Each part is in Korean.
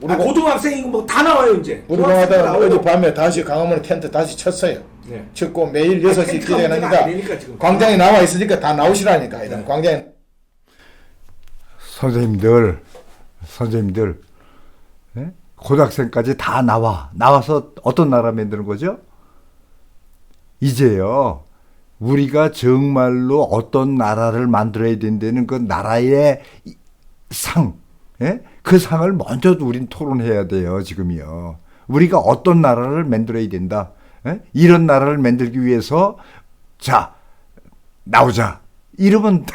고등학생이고 뭐 다 나와요 이제. 우리가 하다가 어제 밤에 다시 강화문에 텐트 다시 쳤어요. 네. 쳤고 매일 6시 텐트가 문제가 아니니까 지금. 기대하니까 광장에 나와 있으니까 다 나오시라니까. 일단 광장에 선생님들, 예? 고등학생까지 다 나와서 어떤 나라 만드는 거죠? 이제요, 우리가 정말로 어떤 나라를 만들어야 된다는 그 나라의 상, 예? 그 상을 먼저 우린 토론해야 돼요, 지금이요. 우리가 어떤 나라를 만들어야 된다. 예? 이런 나라를 만들기 위해서, 자, 나오자. 이러면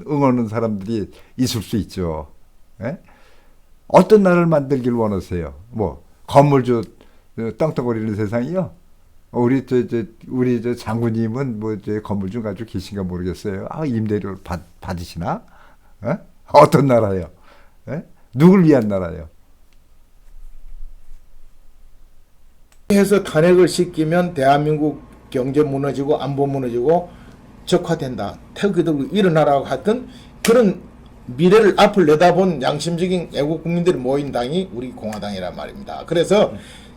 응원하는 사람들이 있을 수 있죠. 예? 어떤 나라를 만들길 원하세요? 뭐 건물 땅덩어리는 세상이요? 우리 장군님은 뭐 건물 좀 가지고 계신가 모르겠어요. 임대료 받으시나? 예? 어떤 나라요? 예? 누굴 위한 나라요? 해서 탄핵을 시키면 대한민국 경제 무너지고 안보 무너지고 적화된다. 태극기 들고 일어나라고 하던 그런 미래를 앞을 내다본 양심적인 애국 국민들이 모인 당이 우리 공화당이란 말입니다. 그래서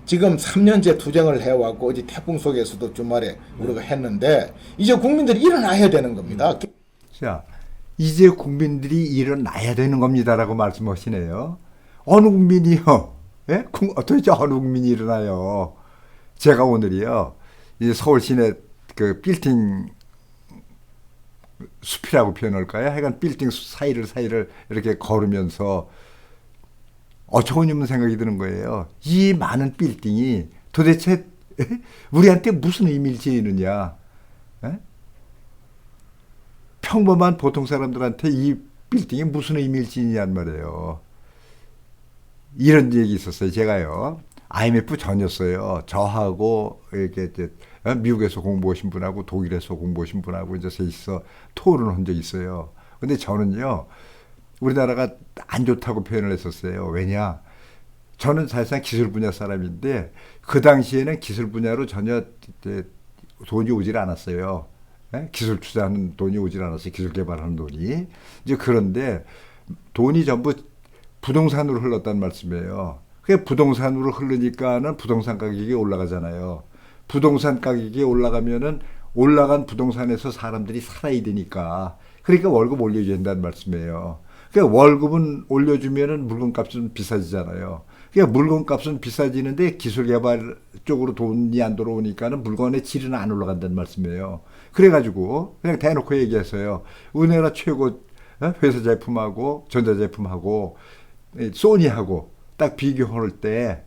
지금 3년째 투쟁을 해왔고 어제 태풍 속에서도 주말에 우리가 했는데 이제 국민들이 일어나야 되는 겁니다. 자, 이제 국민들이 일어나야 되는 겁니다라고 말씀하시네요. 어느 국민이요? 예? 도대체 어느 국민이 일어나요? 제가 오늘이요, 이 서울 시내 그 빌딩 숲이라고 표현할까요? 하여간 빌딩 사이를 이렇게 걸으면서 어처구니없는 생각이 드는 거예요. 이 많은 빌딩이 도대체 우리한테 무슨 의미를 지니느냐? 에? 평범한 보통 사람들한테 이 빌딩이 무슨 의미를 지니냐는 말이에요. 이런 얘기 있었어요. 제가요, IMF 전이었어요. 저하고 이렇게 미국에서 공부하신 분하고 독일에서 공부하신 분하고 이제 셋이서 토론을 한 적이 있어요. 근데 저는요, 우리나라가 안 좋다고 표현을 했었어요. 왜냐? 저는 사실상 기술 분야 사람인데 그 당시에는 기술 분야로 전혀 돈이 오질 않았어요. 예? 기술 투자하는 돈이 오질 않았어요. 기술 개발하는 돈이. 이제 그런데 돈이 전부 부동산으로 흘렀다는 말씀이에요. 그게 부동산으로 흐르니까는 부동산 가격이 올라가잖아요. 부동산 가격이 올라가면은 올라간 부동산에서 사람들이 살아야 되니까. 그러니까 월급 올려줘야 된다는 말씀이에요. 그러니까 월급은 올려주면은 물건값은 비싸지잖아요. 그러니까 물건값은 비싸지는데 기술 개발 쪽으로 돈이 안 들어오니까는 물건의 질은 안 올라간다는 말씀이에요. 그래가지고 그냥 대놓고 얘기했어요. 우리나라 최고 회사 제품하고 전자제품하고 소니하고 딱 비교할 때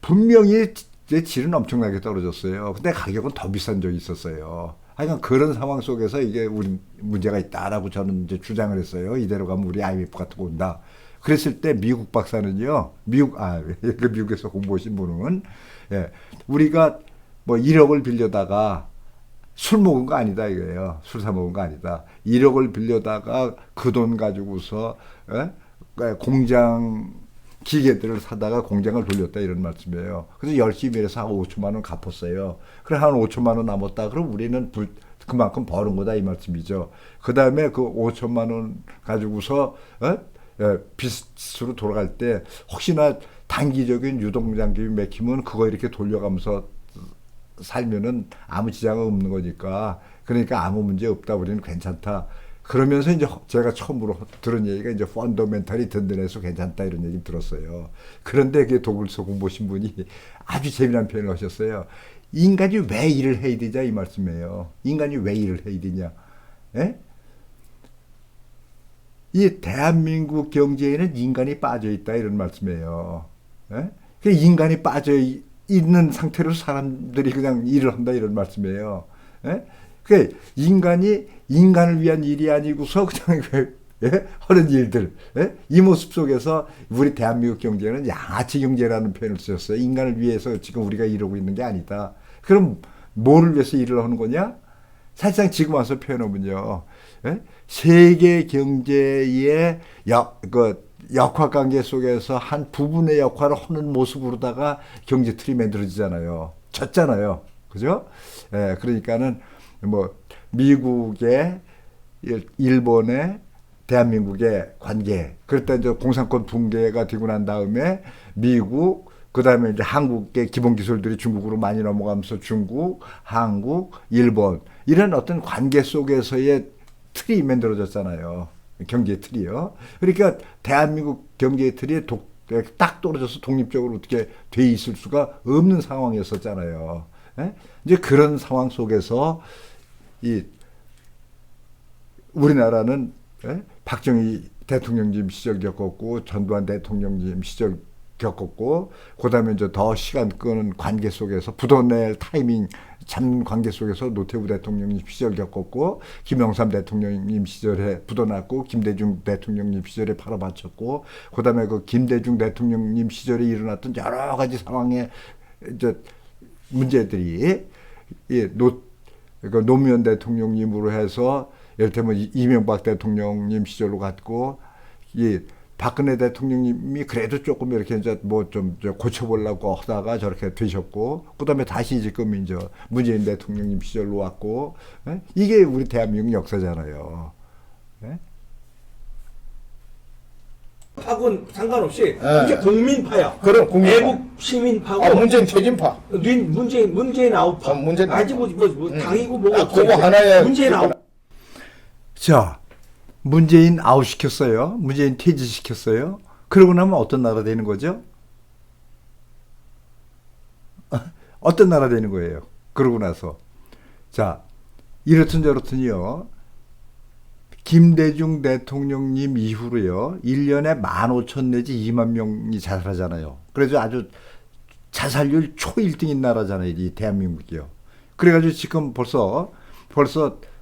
분명히 질은 엄청나게 떨어졌어요. 근데 가격은 더 비싼 적이 있었어요. 하여간 그런 상황 속에서 이게 우리 문제가 있다라고 저는 이제 주장을 했어요. 이대로 가면 우리 IMF 같은 거 온다. 그랬을 때 미국 박사는요, 미국에서 공부하신 분은, 우리가 뭐 1억을 빌려다가 술 먹은 거 아니다 이거예요. 술 사 먹은 거 아니다. 1억을 빌려다가 그 돈 가지고서 공장 기계들을 사다가 공장을 돌렸다 이런 말씀이에요. 그래서 열심히 해서 한 5천만 원 갚았어요. 그래 한 5천만 원 남았다. 그럼 우리는 그만큼 버는 거다 이 말씀이죠. 그 다음에 그 5천만 원 가지고서 빚으로 돌아갈 때 혹시나 단기적인 유동장기비 맥히면 그거 이렇게 돌려가면서 살면은 아무 지장은 없는 거니까, 그러니까 아무 문제 없다, 우리는 괜찮다. 그러면서 이제 제가 처음으로 들은 얘기가 이제 펀더멘탈이 든든해서 괜찮다 이런 얘기 들었어요. 그런데 그 독일서 공부하신 분이 아주 재미난 표현을 하셨어요. 인간이 왜 일을 해야 되냐 이 말씀이에요. 인간이 왜 일을 해야 되냐? 예? 이 대한민국 경제에는 인간이 빠져 있다 이런 말씀이에요. 예? 그 인간이 빠져 있는 상태로 사람들이 그냥 일을 한다 이런 말씀이에요. 예? 그 인간을 위한 일이 아니고서 그냥 하는 일들, 이 모습 속에서 우리 대한민국 경제는 양아치 경제라는 표현을 쓰셨어요. 인간을 위해서 지금 우리가 이러고 있는 게 아니다. 그럼 뭐를 위해서 일을 하는 거냐? 사실상 지금 와서 표현하면요, 세계 경제의 역학관계 속에서 한 부분의 역할을 하는 모습으로다가 경제 틀이 만들어지잖아요. 졌잖아요. 그죠? 그러니까는 뭐 미국의, 일본의, 대한민국의 관계. 그때 이제 공산권 붕괴가 되고 난 다음에 미국, 그 다음에 이제 한국의 기본 기술들이 중국으로 많이 넘어가면서 중국, 한국, 일본 이런 어떤 관계 속에서의 틀이 만들어졌잖아요. 경제 틀이요. 그러니까 대한민국 경제 틀이 딱 떨어져서 독립적으로 어떻게 돼 있을 수가 없는 상황이었었잖아요. 예? 이제 그런 상황 속에서 이 우리나라는 예? 박정희 대통령님 시절 겪었고 전두환 대통령님 시절 겪었고 그다음에 이제 더 시간 끄는 관계 속에서 부도낼 타이밍 잡는 관계 속에서 노태우 대통령님 시절 겪었고 김영삼 대통령님 시절에 부도났고 김대중 대통령님 시절에 바로 바쳤고 그다음에 그 김대중 대통령님 시절에 일어났던 여러 가지 상황의 이제 문제들이 그 노무현 대통령님으로 해서 예를 들면 이명박 대통령님 시절로 갔고 이 박근혜 대통령님이 그래도 조금 이렇게 이제 뭐 좀 고쳐보려고 하다가 저렇게 되셨고, 그 다음에 다시 지금 이제 문재인 대통령님 시절로 왔고, 예? 이게 우리 대한민국 역사잖아요. 예? 하고는 상관없이 이제 국민파야. 그럼 국민파. 애국 시민파고. 문재인 퇴진파. 문재인 아웃파. 문재인 아직 뭐 당이고 뭐가 없어. 그거 하나에 문재인 아웃. 자, 문재인 아웃시켰어요. 문재인 퇴진시켰어요. 그러고 나면 어떤 나라 되는 거죠? 어떤 나라 되는 거예요? 그러고 나서. 자, 이렇든 저렇든요. 김대중 대통령님 이후로요. 1년에 15,000 내지 2만 명이 자살하잖아요. 그래서 아주 자살률 초1등인 나라잖아요. 이 대한민국이요. 그래가지고 지금 벌써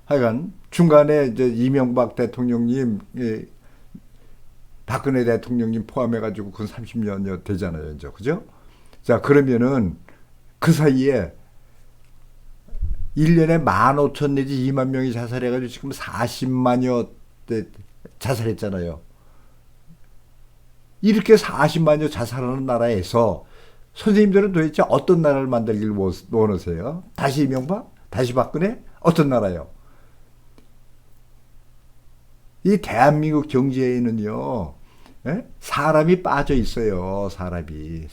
하여간 중간에 이제 이명박 대통령님, 박근혜 대통령님 포함해가지고 그건 30년여 되잖아요. 이제. 그죠? 자, 그러면은 그 사이에 1년에 15,000 내지 2만 명이 자살해가지고 지금 40만여 자살했잖아요. 이렇게 40만여 자살하는 나라에서 선생님들은 도대체 어떤 나라를 만들기를 원하세요? 다시 이명박? 다시 박근혜? 어떤 나라요? 이 대한민국 경제에는요, 예? 사람이 빠져 있어요. 사람이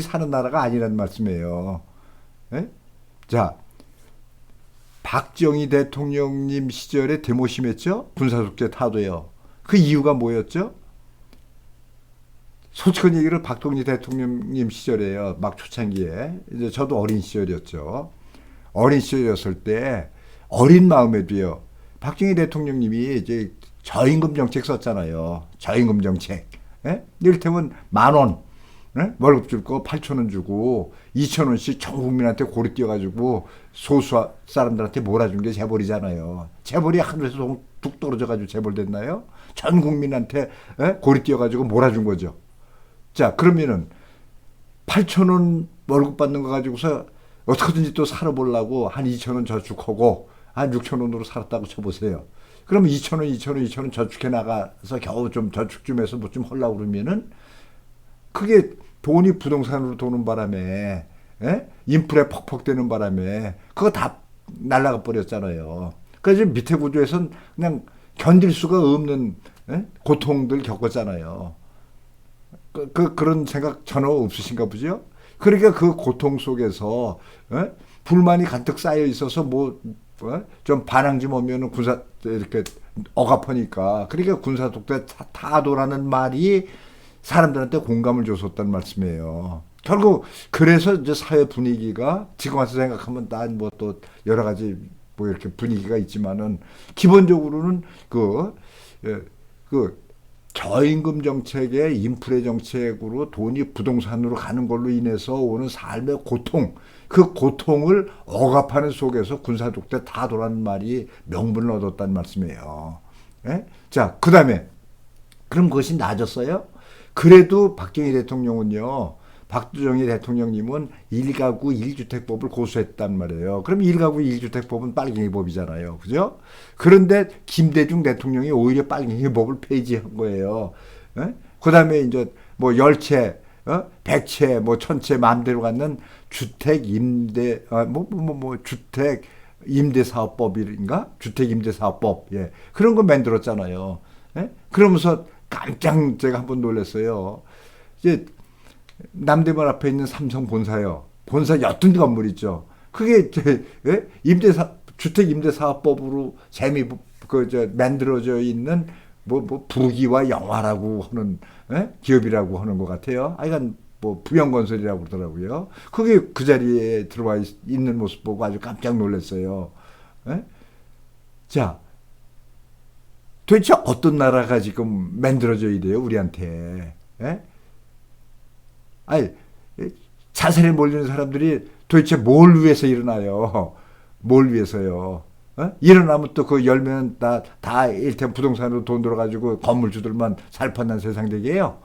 사는 나라가 아니란 말씀이에요. 예? 자, 박정희 대통령님 시절에 데모 심했죠? 군사독재 타도요. 그 이유가 뭐였죠? 솔직한 얘기를 박정희 대통령님 시절에요. 막 초창기에. 이제 저도 어린 시절이었죠. 어린 시절이었을 때 어린 마음에도요. 박정희 대통령님이 이제 저임금 정책 썼잖아요. 저임금 정책. 예? 이를테면 10,000원 예? 월급 줄 거 8,000원 주고 2,000원씩 전 국민한테 고리 띄어가지고 소수 사람들한테 몰아준 게 재벌이잖아요. 재벌이 하늘에서 뚝 떨어져가지고 재벌 됐나요? 전 국민한테 예? 고리 띄어가지고 몰아준 거죠. 자, 그러면은 8,000원 월급 받는 거 가지고서 어떻게든지 또 살아보려고 한 2,000원 저축하고 한 6,000원으로 살았다고 쳐보세요. 그러면 2,000원 저축해 나가서 겨우 좀 저축 좀 해서 뭐 좀 하려고 그러면은 그게 돈이 부동산으로 도는 바람에 예? 인플레 퍽퍽 되는 바람에 그거 다 날라가 버렸잖아요. 그래서 밑에 구조에서는 그냥 견딜 수가 없는 예? 고통들 겪었잖아요. 그런 생각 전혀 없으신가 보죠? 그러니까 그 고통 속에서 예? 불만이 가득 쌓여 있어서 뭐 좀 반항 좀 오면은 군사 이렇게 억압하니까 그러니까 군사 독재 타도라는 말이 사람들한테 공감을 줬었단 말씀이에요. 결국 그래서 이제 사회 분위기가 지금 와서 생각하면 난 뭐 또 여러 가지 뭐 이렇게 분위기가 있지만은 기본적으로는 그 저임금 정책의 인플레 정책으로 돈이 부동산으로 가는 걸로 인해서 오는 삶의 고통, 그 고통을 억압하는 속에서 군사독재 타도라는 말이 명분을 얻었다는 말씀이에요. 예? 자, 그 다음에 그럼 그것이 나아졌어요? 그래도 박정희 대통령은요, 박정희 대통령님은 1가구 1주택법을 고수했단 말이에요. 그럼 1가구 1주택법은 빨갱이법이잖아요. 그죠? 그런데 김대중 대통령이 오히려 빨갱이법을 폐지한 거예요. 그 다음에 이제 뭐 10채, 100채, 뭐 1000채 마음대로 갖는 주택임대사업법인가? 주택임대사업법. 예. 그런 거 만들었잖아요. 예? 그러면서 깜짝 제가 한번 놀랐어요. 이제 남대문 앞에 있는 삼성 본사요. 본사 옅은 건물 있죠. 그게 예? 주택임대사업법으로 만들어져 있는 뭐 부기와 영화라고 하는 예? 기업이라고 하는 것 같아요. 하여간 뭐 부영건설이라고 그러더라고요. 그게 그 자리에 들어와 있는 모습 보고 아주 깜짝 놀랐어요. 예? 자, 도대체 어떤 나라가 지금 만들어져야 돼요, 우리한테? 예? 아니, 자살에 몰리는 사람들이 도대체 뭘 위해서 일어나요? 뭘 위해서요? 어? 일어나면 또 그 열면 다 일템 부동산으로 돈 들어가지고 건물주들만 살판난 세상 되게요.